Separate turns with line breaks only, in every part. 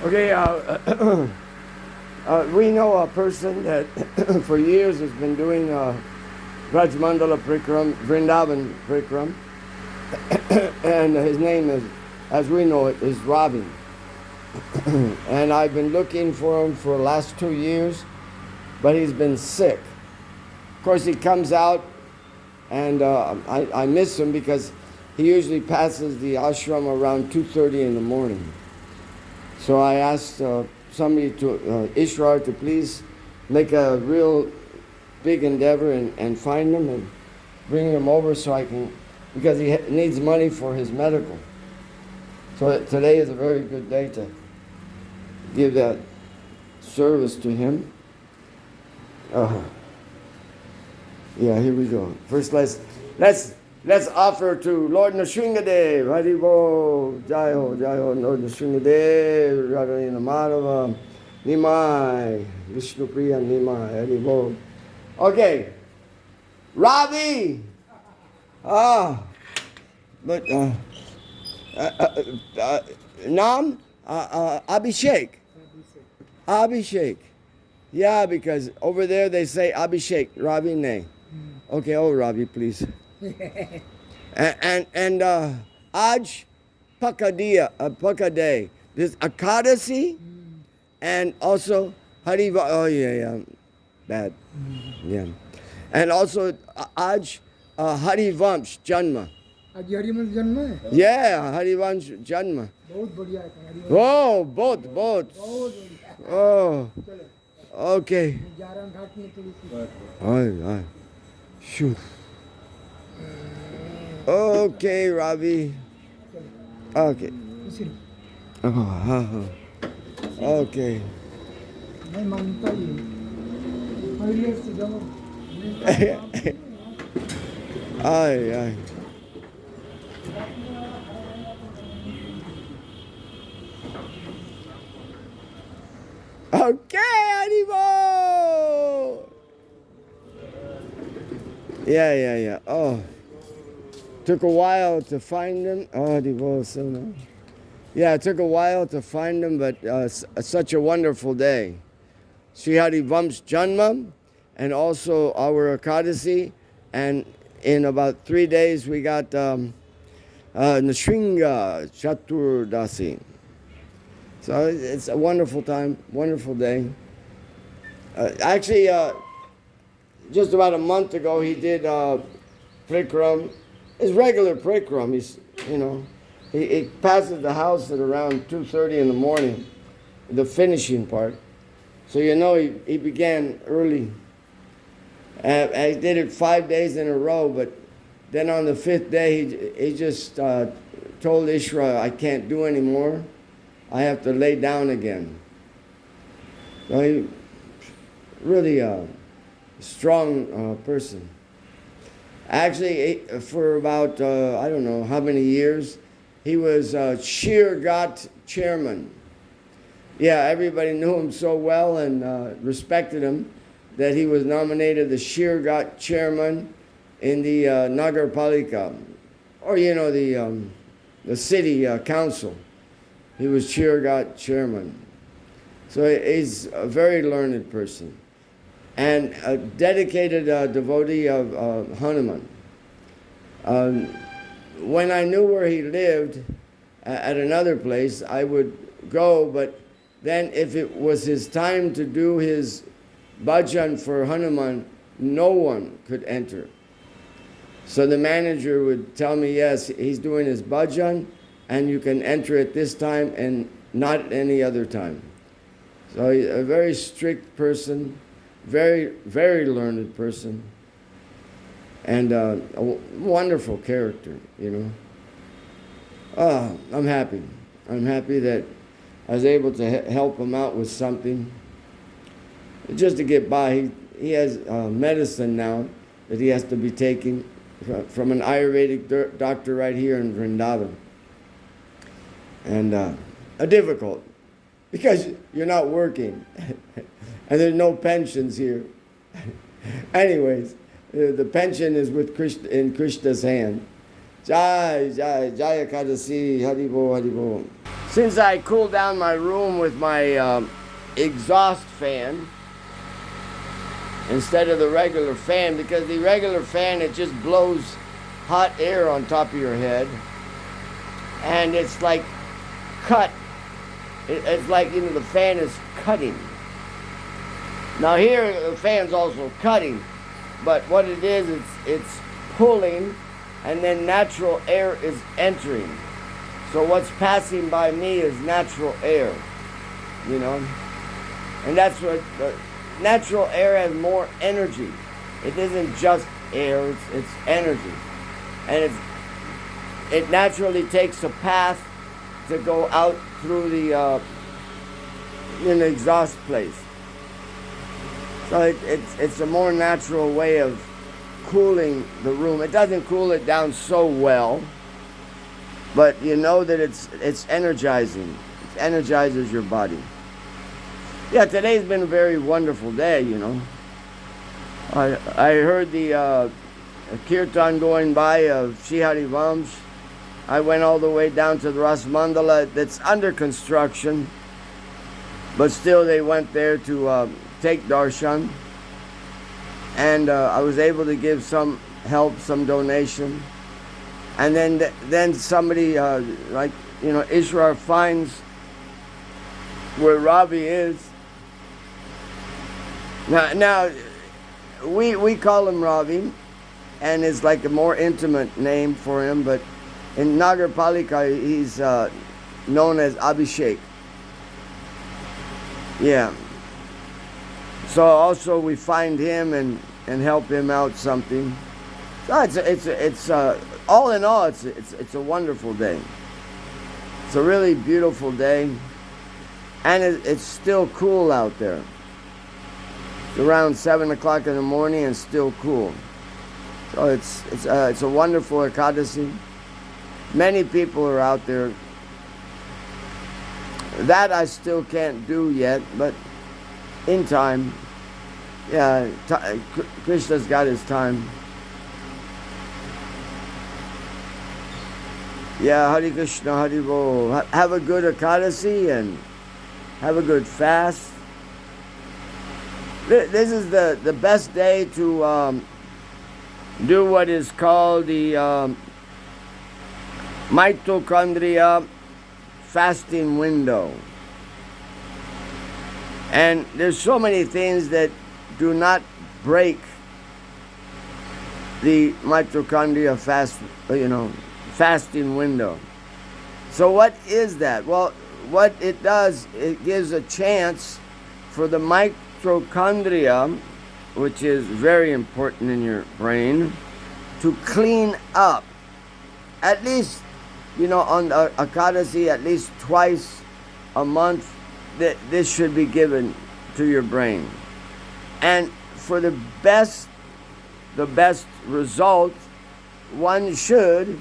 Okay, we know a person that for years has been doing Rajmandala Prikram, Vrindavan Prikram, and his name is, as we know it, is Ravi. And I've been looking for him for the last 2 years, but he's been sick. Of course, he comes out, and I miss him because he usually passes the ashram around 2:30 in the morning. So I asked somebody to, Ishrar, to please make a real big endeavor and find him and bring him over so I can, because he needs money for his medical. So today is a very good day to give that service to him. Yeah, here we go. First, let's offer to Lord Nrsingadev. Haribo, Jai Ho, Lord Nrsingadev, Radharina Madhava, Nimai, Vishnu Priya Nimai, Haribo. Okay, Ravi. But Nam Abhishek. Abhishek. Yeah, because over there they say Abhishek, Ravi ne. Okay, oh Ravi, please. and Aj Pakade. This Akadasi and also Hariva. Oh yeah, bad. Yeah, and also Aj Harivamsh Janma.
आज हरिवंश जन्म है
Yeah, Harivamsh Janma.
बहुत बढ़िया है Harivansh
Oh, both.
बहुत बढ़िया
Oh,
चलो
okay.
11 घाट में थोड़ी सी
Aye. Shoot. Okay, Ravi. Okay.
इसी
Okay.
मैं मानता ही हरियर से जाओ
Aye. Okay, Haribo! Yeah. Oh. Took a while to find him. Oh, Haribo, so nice. Yeah, it took a while to find him, but such a wonderful day. Sri Harivamsh Janma, and also our Akadasi, and in about 3 days we got Nrsinga Chaturdasi. So it's a wonderful time, wonderful day. Actually, just about a month ago, he did Prikram, his regular Prikram. He passes the house at around 2:30 in the morning, the finishing part. So he began early. I did it 5 days in a row, but then on the 5th day, he just told Ishra, I can't do anymore. I have to lay down again. So he really a strong person. Actually, for about, I don't know how many years, he was Shirgat chairman. Yeah, everybody knew him so well and respected him that he was nominated the Shirgat chairman in the Nagar Palika, or the city council. He was Shirgat chairman. So he's a very learned person and a dedicated devotee of Hanuman. When I knew where he lived at another place, I would go, but then if it was his time to do his bhajan for Hanuman, no one could enter. So the manager would tell me, yes, he's doing his bhajan, and you can enter at this time and not any other time. So he's a very strict person, very, very learned person, and a wonderful character, I'm happy. I'm happy that I was able to help him out with something. Just to get by, he has medicine now that he has to be taking from an Ayurvedic doctor right here in Vrindavan. And difficult, because you're not working, and there's no pensions here. Anyways, the pension is with Krishna, in Krishna's hand. Jaya Kadasi, Haribo. Since I cool down my room with my exhaust fan instead of the regular fan, because the regular fan, it just blows hot air on top of your head, and it's like cut. It's like, the fan is cutting. Now here, the fan's also cutting, but what it is, it's pulling, and then natural air is entering. So what's passing by me is natural air, and that's what natural air has more energy. It isn't just air; it's energy, and it naturally takes a path to go out through the exhaust place. So it's a more natural way of cooling the room. It doesn't cool it down so well, but you know that it's energizing. It energizes your body. Yeah, today's been a very wonderful day, I heard the kirtan going by of Shri Hari Vamsh. I went all the way down to the Ras Mandala that's under construction, but still they went there to take darshan. And I was able to give some help, some donation. And then somebody, Ishwar finds where Ravi is. Now we call him Ravi, and it's like a more intimate name for him, but in Nagar Palika, he's known as Abhishek. Yeah. So also we find him and help him out something. So it's all in all, it's a wonderful day. It's a really beautiful day, and it's still cool out there. It's around 7 o'clock in the morning and still cool. So it's a wonderful Ekadasi. Many people are out there. That I still can't do yet, but in time. Yeah, Krishna's got his time. Yeah, Hare Krishna, Hare Bol. Have a good Ekadasi and have a good fast. This is the best day to do what is called the mitochondria fasting window. And there's so many things that do not break the mitochondria fasting window. So what is that? Well, what it does, it gives a chance for the mitochondria, which is very important in your brain, to clean up. At least, on Ekadasi, at least twice a month, this should be given to your brain. And for the best result, one should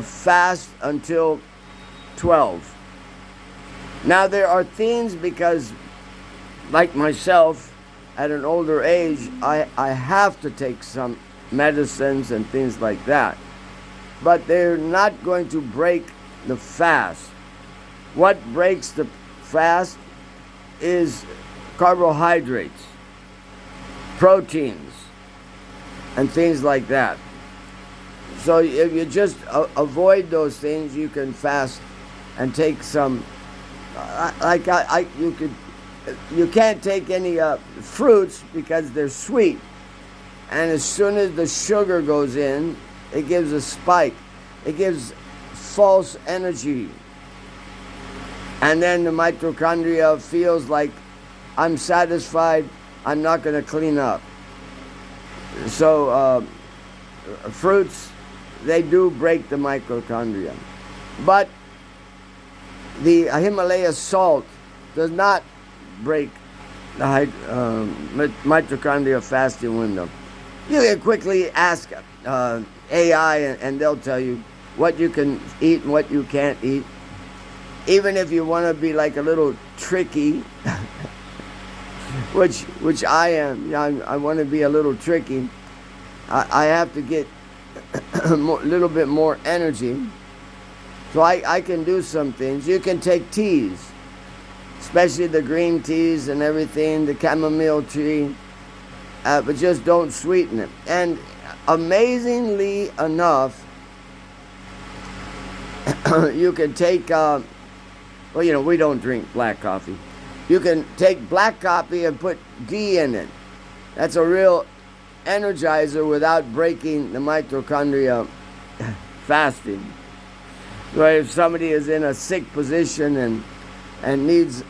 fast until 12. Now there are things, because like myself, at an older age, I have to take some medicines and things like that. But they're not going to break the fast. What breaks the fast is carbohydrates, proteins, and things like that. So if you just avoid those things, you can fast and take some. You can't take any fruits because they're sweet, and as soon as the sugar goes in, it gives a spike. It gives false energy. And then the mitochondria feels like, I'm satisfied, I'm not going to clean up. So fruits, they do break the mitochondria. But the Himalaya salt does not break the mitochondria fasting window. You can quickly ask AI and they'll tell you what you can eat and what you can't eat. Even if you want to be like a little tricky, which I am. I want to be a little tricky. I have to get a little bit more energy. So I can do some things. You can take teas, especially the green teas and everything, the chamomile tea, but just don't sweeten it. And amazingly enough, you can take, well, we don't drink black coffee. You can take black coffee and put ghee in it. That's a real energizer without breaking the mitochondria fasting. So if somebody is in a sick position and needs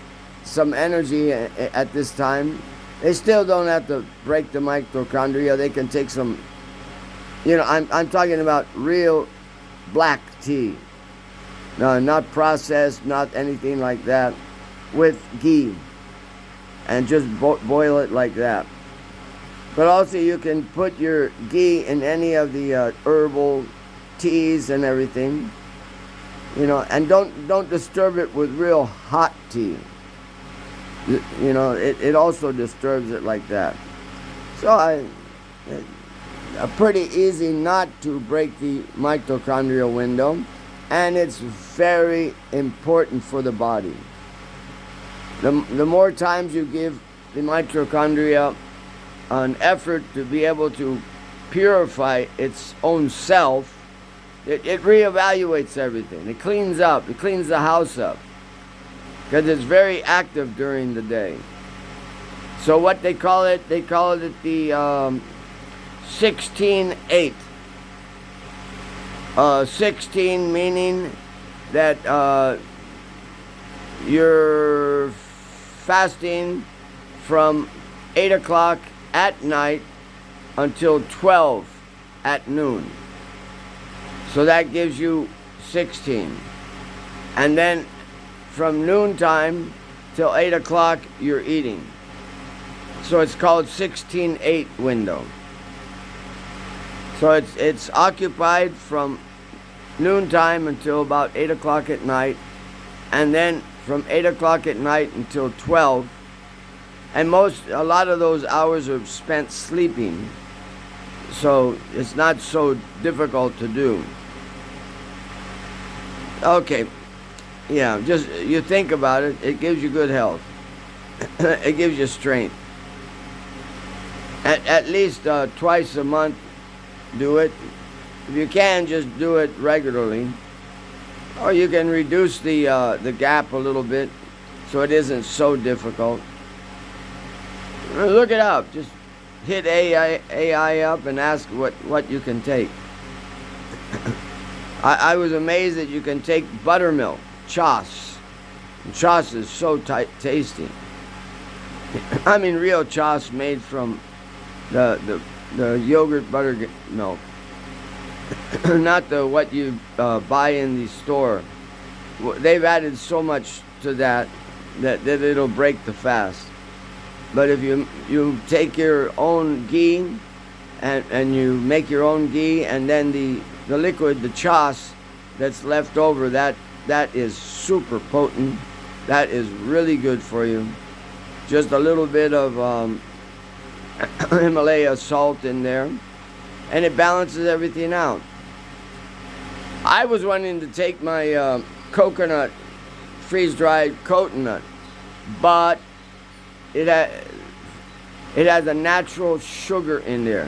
some energy at this time, they still don't have to break the mitochondria. They can take some, I'm talking about real black tea. No, not processed, not anything like that, with ghee. And just boil it like that. But also you can put your ghee in any of the herbal teas and everything. And don't disturb it with real hot tea. It also disturbs it like that. So pretty easy not to break the mitochondrial window, and it's very important for the body. The more times you give the mitochondria an effort to be able to purify its own self, it reevaluates everything. It cleans up. It cleans the house up. Because it's very active during the day. So what they call it the 16-8. 16 meaning that you're fasting from 8 o'clock at night until 12 at noon. So that gives you 16. And then from noontime till 8 o'clock, you're eating. So it's called 16-8 window. So it's occupied from noontime until about 8 o'clock at night. And then from 8 o'clock at night until 12. And a lot of those hours are spent sleeping. So it's not so difficult to do. Okay. Yeah, just you think about it, it gives you good health. It gives you strength. At least twice a month, do it. If you can, just do it regularly. Or you can reduce the gap a little bit so it isn't so difficult. Look it up. Just hit AI up and ask what you can take. I was amazed that you can take buttermilk, chas. And chas is so tasty. I mean real chas made from the yogurt buttermilk. Not what you buy in the store. They've added so much to that it'll break the fast. But if you take your own ghee and you make your own ghee, and then the liquid, the chas that's left over, that is super potent. That is really good for you. Just a little bit of Himalaya salt in there, and it balances everything out. I was wanting to take my coconut, freeze-dried coconut, but it has a natural sugar in there,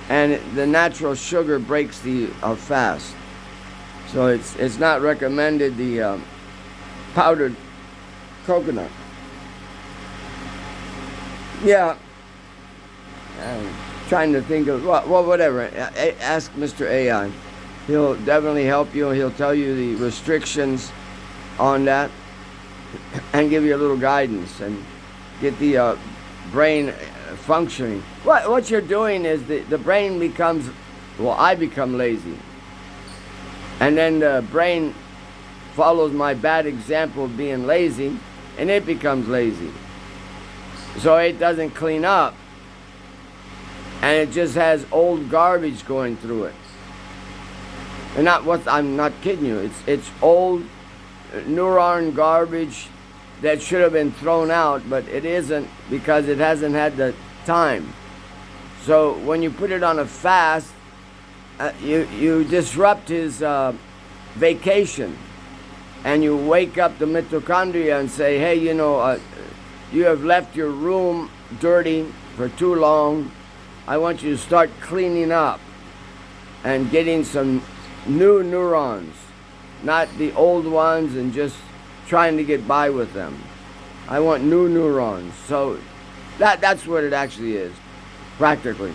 and the natural sugar breaks the fast. So it's not recommended, the powdered coconut. Yeah, I'm trying to think of well, whatever. Ask Mr. AI. He'll definitely help you. He'll tell you the restrictions on that and give you a little guidance and get the brain functioning. What you're doing is the brain becomes, I become lazy. And then the brain follows my bad example of being lazy, and it becomes lazy. So it doesn't clean up. And it just has old garbage going through it. And I'm not kidding you. It's old neuron garbage that should have been thrown out, but it isn't because it hasn't had the time. So when you put it on a fast, you disrupt his vacation, and you wake up the mitochondria and say, hey, you have left your room dirty for too long. I want you to start cleaning up and getting some new neurons, not the old ones and just trying to get by with them. I want new neurons. So that's what it actually is, practically.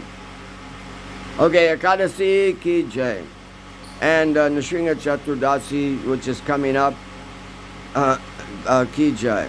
Okay, Ekadasi Ki Jai. And Nrsimha Chaturdasi, which is coming up, Ki Jai.